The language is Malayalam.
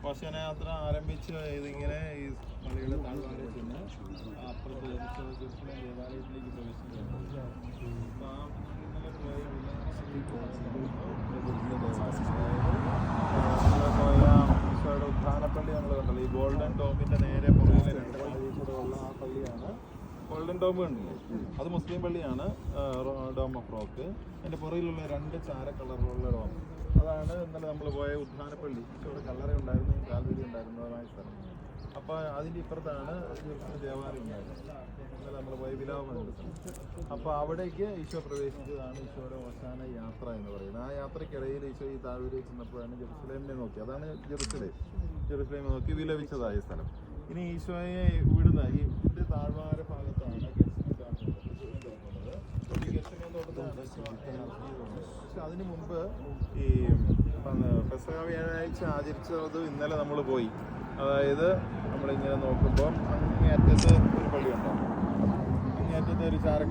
ഘോഷയാത്ര ആരംഭിച്ച് ഇതിങ്ങനെ ഈ പള്ളിയുടെ താഴ്വാരത്തിൽ നിന്ന് അപ്പുറത്ത് ദേവാലയത്തിലേക്ക് പ്രവേശിക്കുകയാണ്. അപ്പോൾ ആ ഇന്നലെ പോയ ഈശോയുടെ ഉത്ഥാനപ്പള്ളി നമ്മൾ കണ്ടല്ലോ, ഈ ഗോൾഡൻ ഡോമിൻ്റെ നേരെ പുറകിലെ രണ്ട് പള്ളിയിൽ കൂടെ ഉള്ള ആ പള്ളിയാണ് ഗോൾഡൻ ഡോം കണ്ടില്ലേ. അത് മുസ്ലിം പള്ളിയാണ്, ഡോം ഓഫ് റോക്ക്. അതിൻ്റെ പുറകിലുള്ള രണ്ട് ചാര കളറിലുള്ള ഡോം, അതാണ് ഇന്നലെ നമ്മൾ പോയ ഉത്ഥാനപ്പള്ളി. ഈശോയുടെ കല്ലറ ഉണ്ടായിരുന്നു, കാൽവരി ഉണ്ടായിരുന്നതായ സ്ഥലം. അപ്പോൾ അതിൻ്റെ ഇപ്പുറത്താണ് ദേവാലയം ഉണ്ടായിരുന്നത്, ഇന്നലെ നമ്മൾ പോയ വിലാപം. അപ്പോൾ അവിടേക്ക് ഈശോ പ്രവേശിച്ചതാണ് ഈശോയുടെ അവസാന യാത്ര എന്ന് പറയുന്നത്. ആ യാത്രയ്ക്കിടയിൽ ഈശോ ഈ താഴ്വരയിൽ ചെന്നപ്പോഴാണ് ജെറുസലേമിനെ നോക്കി, അതാണ് ജെറുസലേമിനെ നോക്കി വിലപിച്ചതായ സ്ഥലം. ഇനി ഈശോയെ ഇവിടുന്ന് ഈ ഇതിൻ്റെ താഴ്വാര ഭാഗത്താണ് പക്ഷെ അതിന് മുമ്പ് ഈ പെസഹ വ്യാഴാഴ്ച ആചരിച്ചത് ഇന്നലെ നമ്മൾ പോയി. അതായത് നമ്മളിങ്ങനെ നോക്കുമ്പോൾ അങ്ങേയറ്റത്ത് ഒരു പള്ളിയുണ്ടാവും, അങ്ങേയറ്റത്തെ ഒരു ചാര